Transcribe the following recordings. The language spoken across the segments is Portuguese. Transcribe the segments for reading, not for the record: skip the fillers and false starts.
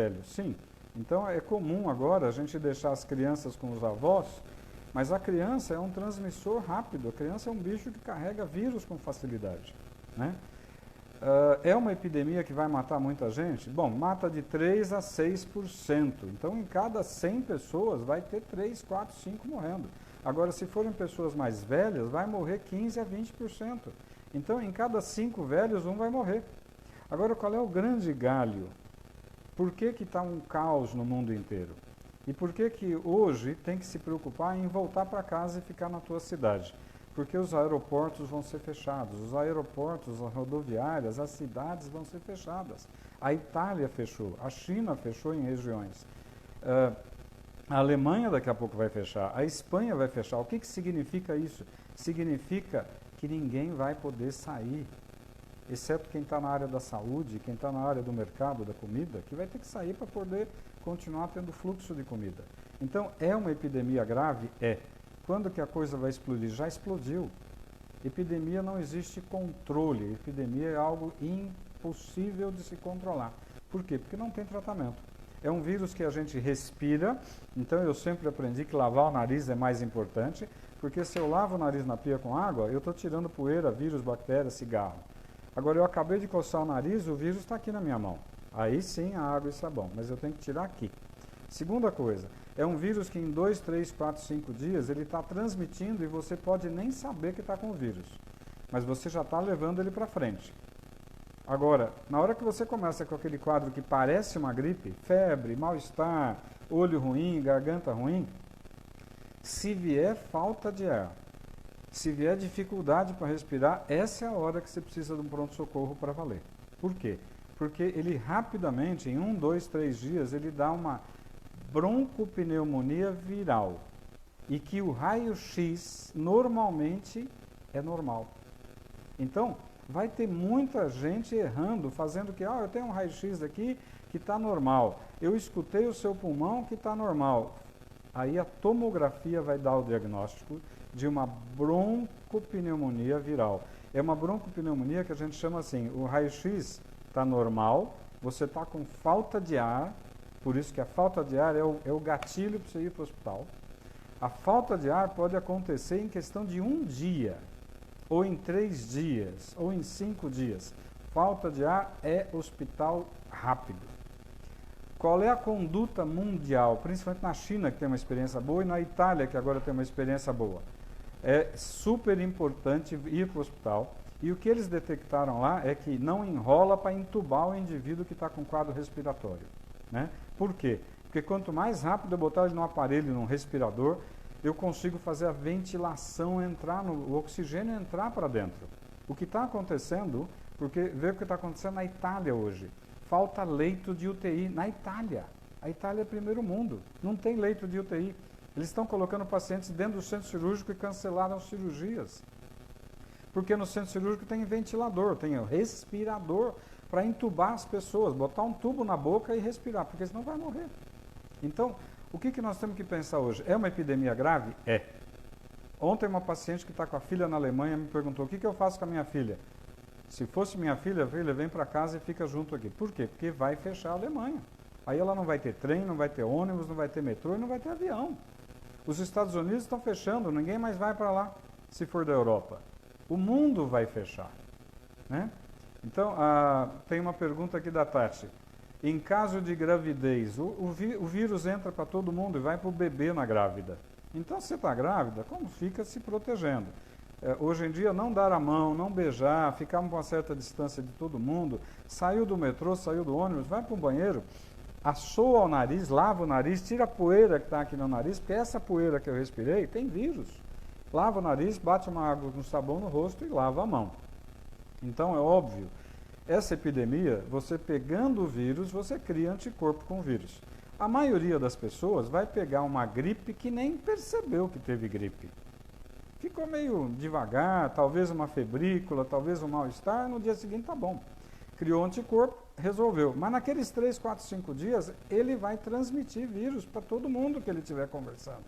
velho. Sim. Então é comum agora a gente deixar as crianças com os avós, mas a criança é um transmissor rápido, a criança é um bicho que carrega vírus com facilidade, né? É uma epidemia que vai matar muita gente? Bom, mata de 3 a 6%. Então, em cada 100 pessoas, vai ter 3, 4, 5 morrendo. Agora, se forem pessoas mais velhas, vai morrer 15 a 20%. Então, em cada 5 velhos, um vai morrer. Agora, qual é o grande galho? Por que está um caos no mundo inteiro? E por que hoje tem que se preocupar em voltar para casa e ficar na tua cidade? Porque os aeroportos vão ser fechados, os aeroportos, as rodoviárias, as cidades vão ser fechadas. A Itália fechou, a China fechou em regiões. A Alemanha daqui a pouco vai fechar, a Espanha vai fechar. O que significa isso? Significa que ninguém vai poder sair, exceto quem está na área da saúde, quem está na área do mercado, da comida, que vai ter que sair para poder continuar tendo fluxo de comida. Então, é uma epidemia grave? É. Quando que a coisa vai explodir? Já explodiu. Epidemia não existe controle. Epidemia é algo impossível de se controlar. Por quê? Porque não tem tratamento. É um vírus que a gente respira, então eu sempre aprendi que lavar o nariz é mais importante, porque se eu lavo o nariz na pia com água, eu estou tirando poeira, vírus, bactérias, cigarro. Agora, eu acabei de coçar o nariz, o vírus está aqui na minha mão. Aí sim, a água e sabão, mas eu tenho que tirar aqui. Segunda coisa, é um vírus que em 2, 3, 4, 5 dias ele está transmitindo e você pode nem saber que está com o vírus, mas você já está levando ele para frente. Agora, na hora que você começa com aquele quadro que parece uma gripe, febre, mal-estar, olho ruim, garganta ruim, se vier falta de ar, se vier dificuldade para respirar, essa é a hora que você precisa de um pronto-socorro para valer. Por quê? Porque ele rapidamente, em 1, 2, 3 dias, ele dá uma broncopneumonia viral e que o raio-x normalmente é normal. Então, vai ter muita gente errando, fazendo que, eu tenho um raio-x aqui que está normal, eu escutei o seu pulmão que está normal. Aí a tomografia vai dar o diagnóstico de uma broncopneumonia viral. É uma broncopneumonia que a gente chama assim, o raio-x está normal, você está com falta de ar, por isso que a falta de ar é o gatilho para você ir para o hospital. A falta de ar pode acontecer em questão de 1 dia, ou em 3 dias, ou em 5 dias. Falta de ar é hospital rápido. Qual é a conduta mundial, principalmente na China, que tem uma experiência boa, e na Itália, que agora tem uma experiência boa? É super importante ir para o hospital. E o que eles detectaram lá é que não enrola para entubar o indivíduo que está com quadro respiratório, né? Por quê? Porque quanto mais rápido eu botar ele num aparelho, num respirador, eu consigo fazer a ventilação entrar, o oxigênio entrar para dentro. O que está acontecendo, porque vê o que está acontecendo na Itália hoje. Falta leito de UTI na Itália. A Itália é primeiro mundo, não tem leito de UTI. Eles estão colocando pacientes dentro do centro cirúrgico e cancelaram cirurgias. Porque no centro cirúrgico tem ventilador, tem respirador para entubar as pessoas, botar um tubo na boca e respirar, porque senão vai morrer. Então, o que nós temos que pensar hoje? É uma epidemia grave? É. Ontem uma paciente que está com a filha na Alemanha me perguntou, o que eu faço com a minha filha? Se fosse minha filha, vem para casa e fica junto aqui. Por quê? Porque vai fechar a Alemanha. Aí ela não vai ter trem, não vai ter ônibus, não vai ter metrô e não vai ter avião. Os Estados Unidos estão fechando, ninguém mais vai para lá, se for da Europa. O mundo vai fechar, né? Então, tem uma pergunta aqui da Tati. Em caso de gravidez, o vírus entra para todo mundo e vai para o bebê na grávida. Então, se você está grávida, como fica se protegendo? Hoje em dia, não dar a mão, não beijar, ficar a uma certa distância de todo mundo, saiu do metrô, saiu do ônibus, vai para o banheiro, assoa o nariz, lava o nariz, tira a poeira que está aqui no nariz, porque essa poeira que eu respirei tem vírus. Lava o nariz, bate uma água com sabão no rosto e lava a mão. Então, é óbvio, essa epidemia, você pegando o vírus, você cria anticorpo com o vírus. A maioria das pessoas vai pegar uma gripe que nem percebeu que teve gripe. Ficou meio devagar, talvez uma febrícula, talvez um mal-estar, no dia seguinte tá bom. Criou anticorpo, resolveu. Mas naqueles 3, 4, 5 dias, ele vai transmitir vírus para todo mundo que ele estiver conversando.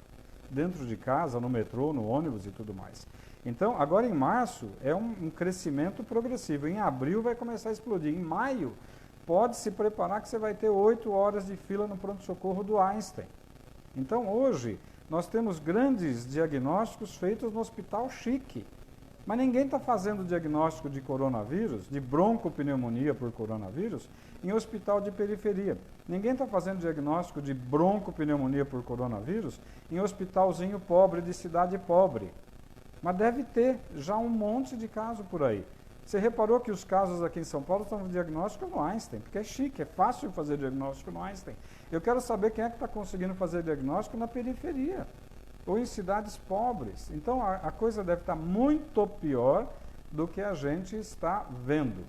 Dentro de casa, no metrô, no ônibus e tudo mais. Então, agora em março, é um crescimento progressivo. Em abril vai começar a explodir. Em maio, pode se preparar que você vai ter 8 horas de fila no pronto-socorro do Einstein. Então, hoje, nós temos grandes diagnósticos feitos no hospital chique. Mas ninguém está fazendo diagnóstico de coronavírus, de broncopneumonia por coronavírus, em hospital de periferia. Ninguém está fazendo diagnóstico de broncopneumonia por coronavírus em hospitalzinho pobre, de cidade pobre. Mas deve ter já um monte de caso por aí. Você reparou que os casos aqui em São Paulo estão no diagnóstico no Einstein, porque é chique, é fácil fazer diagnóstico no Einstein. Eu quero saber quem é que está conseguindo fazer diagnóstico na periferia ou em cidades pobres. Então, a coisa deve estar muito pior do que a gente está vendo.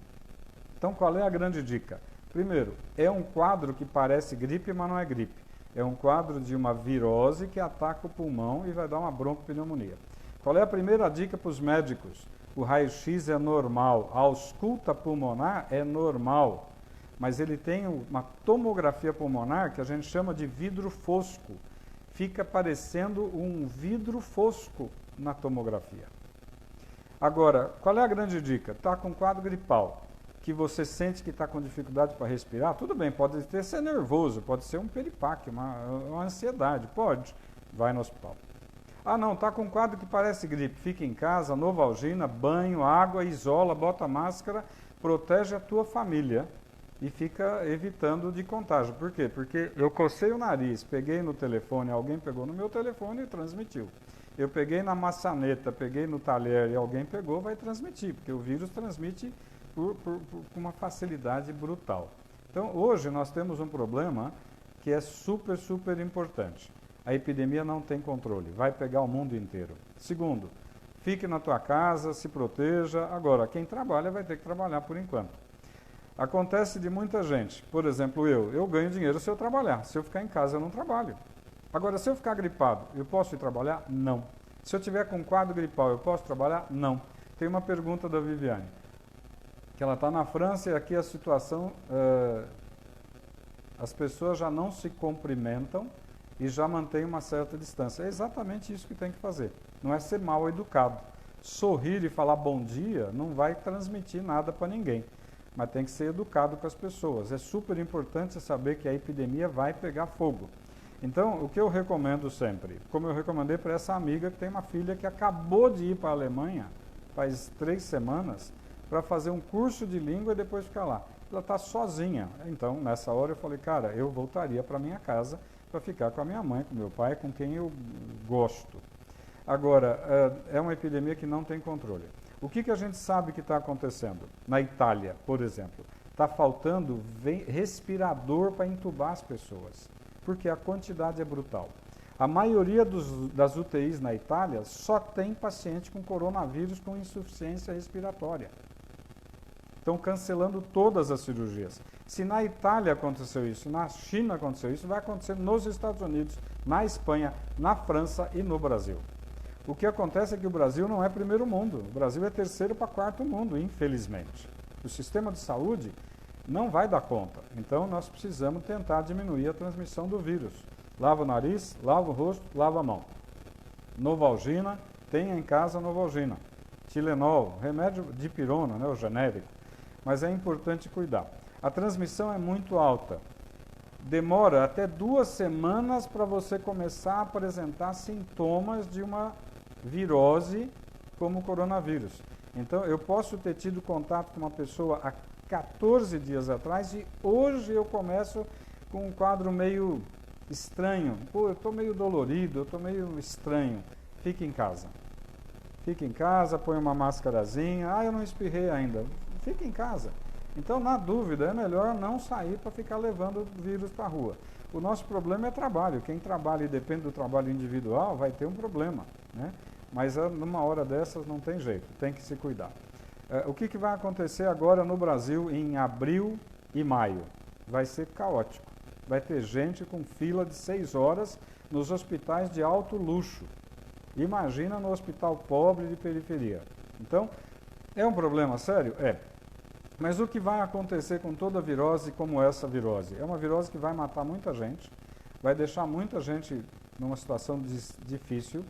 Então, qual é a grande dica? Primeiro, é um quadro que parece gripe, mas não é gripe. É um quadro de uma virose que ataca o pulmão e vai dar uma broncopneumonia. Qual é a primeira dica para os médicos? O raio-x é normal, a ausculta pulmonar é normal, mas ele tem uma tomografia pulmonar que a gente chama de vidro fosco. Fica parecendo um vidro fosco na tomografia. Agora, qual é a grande dica? Está com quadro gripal, que você sente que está com dificuldade para respirar, tudo bem, pode ser nervoso, pode ser um piripaque, uma ansiedade, pode, vai no hospital. Ah não, está com quadro que parece gripe, fica em casa, Novalgina, banho, água, isola, bota máscara, protege a tua família. E fica evitando de contágio. Por quê? Porque eu cocei o nariz, peguei no telefone, alguém pegou no meu telefone e transmitiu. Eu peguei na maçaneta, peguei no talher e alguém pegou, vai transmitir, porque o vírus transmite com uma facilidade brutal. Então, hoje nós temos um problema que é super, super importante. A epidemia não tem controle, vai pegar o mundo inteiro. Segundo, fique na tua casa, se proteja. Agora, quem trabalha vai ter que trabalhar por enquanto. Acontece de muita gente, por exemplo, eu ganho dinheiro se eu trabalhar, se eu ficar em casa eu não trabalho. Agora, se eu ficar gripado, eu posso ir trabalhar? Não. Se eu tiver com quadro gripal, eu posso trabalhar? Não. Tem uma pergunta da Viviane, que ela está na França e aqui a situação, as pessoas já não se cumprimentam e já mantêm uma certa distância. É exatamente isso que tem que fazer, não é ser mal educado. Sorrir e falar bom dia não vai transmitir nada para ninguém. Mas tem que ser educado com as pessoas. É super importante saber que a epidemia vai pegar fogo. Então, o que eu recomendo sempre, como eu recomendei para essa amiga que tem uma filha que acabou de ir para a Alemanha, faz 3 semanas, para fazer um curso de língua e depois ficar lá. Ela está sozinha. Então, nessa hora eu falei, cara, eu voltaria para minha casa para ficar com a minha mãe, com meu pai, com quem eu gosto. Agora, é uma epidemia que não tem controle. O que a gente sabe que está acontecendo? Na Itália, por exemplo, está faltando respirador para entubar as pessoas, porque a quantidade é brutal. A maioria das UTIs na Itália só tem paciente com coronavírus com insuficiência respiratória. Estão cancelando todas as cirurgias. Se na Itália aconteceu isso, na China aconteceu isso, vai acontecer nos Estados Unidos, na Espanha, na França e no Brasil. O que acontece é que o Brasil não é primeiro mundo, o Brasil é terceiro para quarto mundo, infelizmente. O sistema de saúde não vai dar conta, então nós precisamos tentar diminuir a transmissão do vírus. Lava o nariz, lava o rosto, lava a mão. Novalgina, tenha em casa Novalgina. Tilenol, remédio de pirona, né, o genérico, mas é importante cuidar. A transmissão é muito alta. Demora até 2 semanas para você começar a apresentar sintomas de uma virose como o coronavírus. Então, eu posso ter tido contato com uma pessoa há 14 dias atrás e hoje eu começo com um quadro meio estranho. Pô, eu estou meio dolorido, eu estou meio estranho. Fique em casa. Fique em casa, põe uma máscarazinha. Ah, eu não espirrei ainda. Fique em casa. Então, na dúvida, é melhor não sair para ficar levando o vírus para a rua. O nosso problema é trabalho. Quem trabalha e depende do trabalho individual vai ter um problema, né? Mas numa hora dessas não tem jeito, tem que se cuidar. O que vai acontecer agora no Brasil em abril e maio? Vai ser caótico. Vai ter gente com fila de 6 horas nos hospitais de alto luxo. Imagina no hospital pobre de periferia. Então, é um problema sério? É. Mas o que vai acontecer com toda virose como essa virose? É uma virose que vai matar muita gente, vai deixar muita gente numa situação difícil,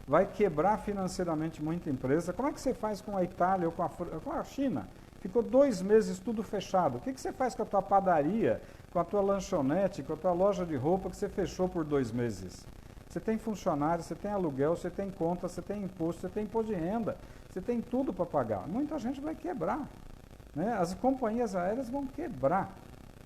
vai quebrar financeiramente muita empresa. Como é que você faz com a Itália ou com a China, ficou 2 meses tudo fechado. O que você faz com a tua padaria, com a tua lanchonete, com a tua loja de roupa que você fechou por 2 meses? Você tem funcionário, você tem aluguel, você tem conta, você tem imposto, você tem imposto de renda, você tem tudo para pagar. Muita gente vai quebrar, né? As companhias aéreas vão quebrar,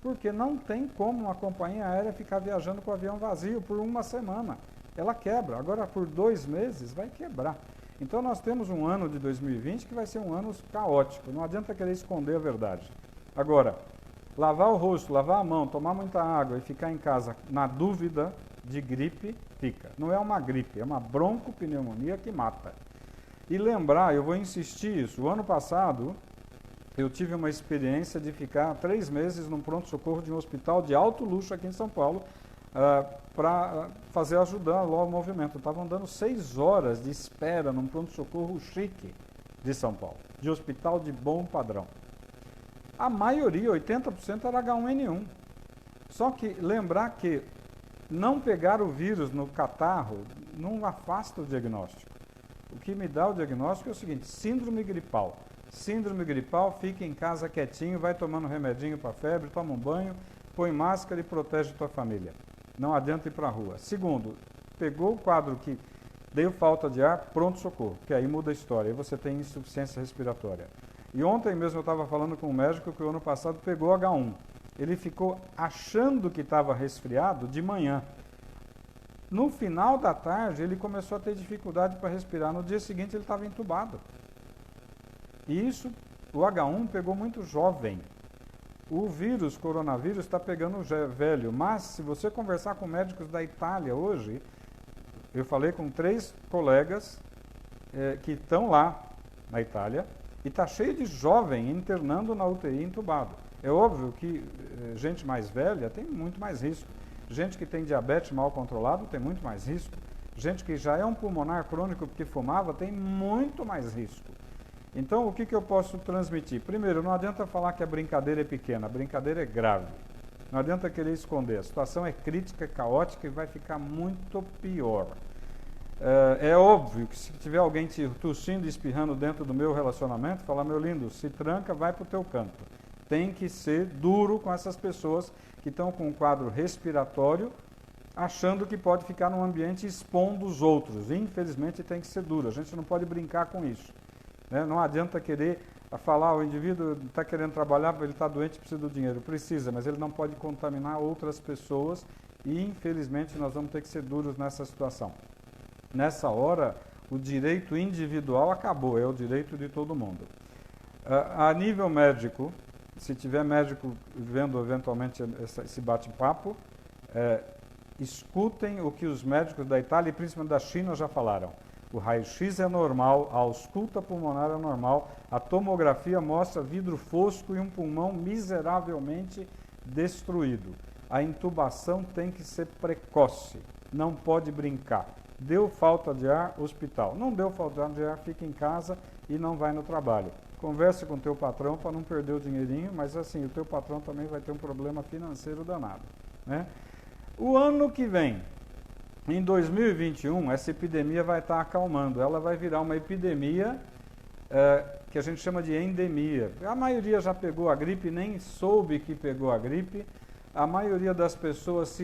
porque não tem como uma companhia aérea ficar viajando com o avião vazio por 1 semana. Ela quebra. Agora, por 2 meses, vai quebrar. Então, nós temos um ano de 2020 que vai ser um ano caótico. Não adianta querer esconder a verdade. Agora, lavar o rosto, lavar a mão, tomar muita água e ficar em casa na dúvida de gripe, fica. Não é uma gripe, é uma broncopneumonia que mata. E lembrar, eu vou insistir isso, o ano passado eu tive uma experiência de ficar 3 meses num pronto-socorro de um hospital de alto luxo aqui em São Paulo, para ajudar lá o movimento. Eu estava andando 6 horas de espera num pronto-socorro chique de São Paulo, de hospital de bom padrão. A maioria, 80%, era H1N1. Só que lembrar que não pegar o vírus no catarro não afasta o diagnóstico. O que me dá o diagnóstico é o seguinte: síndrome gripal. Síndrome gripal, fica em casa quietinho, vai tomando remedinho para febre, toma um banho, põe máscara e protege tua família. Não adianta ir para a rua. Segundo, pegou o quadro que deu falta de ar, pronto-socorro, que aí muda a história, aí você tem insuficiência respiratória. E ontem mesmo eu estava falando com um médico que o ano passado pegou H1. Ele ficou achando que estava resfriado de manhã. No final da tarde, ele começou a ter dificuldade para respirar. No dia seguinte, ele estava entubado. E isso, o H1 pegou muito jovem. O vírus, coronavírus, está pegando velho. Mas, se você conversar com médicos da Itália hoje, eu falei com 3 colegas que estão lá na Itália, e está cheio de jovem internando na UTI entubado. É óbvio que gente mais velha tem muito mais risco. Gente que tem diabetes mal controlado tem muito mais risco. Gente que já é um pulmonar crônico porque fumava tem muito mais risco. Então, o que eu posso transmitir? Primeiro, não adianta falar que a brincadeira é pequena, a brincadeira é grave. Não adianta querer esconder. A situação é crítica, é caótica e vai ficar muito pior. É óbvio que se tiver alguém te tossindo e espirrando dentro do meu relacionamento, falar: meu lindo, se tranca, vai para o teu canto. Tem que ser duro com essas pessoas que estão com um quadro respiratório, achando que pode ficar num ambiente expondo os outros. Infelizmente, tem que ser duro. A gente não pode brincar com isso, né? Não adianta querer falar: o indivíduo está querendo trabalhar, ele está doente, precisa do dinheiro. Precisa, mas ele não pode contaminar outras pessoas e, infelizmente, nós vamos ter que ser duros nessa situação. Nessa hora, o direito individual acabou, é o direito de todo mundo. A nível médico, se tiver médico vendo eventualmente esse bate-papo, escutem o que os médicos da Itália e principalmente da China já falaram. O raio-x é normal, a ausculta pulmonar é normal, a tomografia mostra vidro fosco e um pulmão miseravelmente destruído. A intubação tem que ser precoce, não pode brincar. Deu falta de ar, hospital. Não deu falta de ar, fica em casa e não vai no trabalho. Converse com o teu patrão para não perder o dinheirinho, mas assim, o teu patrão também vai ter um problema financeiro danado, né? O ano que vem, em 2021, essa epidemia vai estar acalmando. Ela vai virar uma epidemia que a gente chama de endemia. A maioria já pegou a gripe, nem soube que pegou a gripe. A maioria das pessoas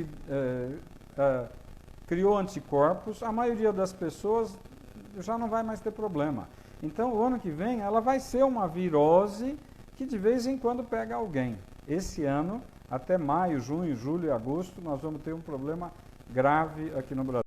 criou anticorpos. A maioria das pessoas já não vai mais ter problema. Então, o ano que vem, ela vai ser uma virose que de vez em quando pega alguém. Esse ano, até maio, junho, julho e agosto, nós vamos ter um problema grave aqui no Brasil.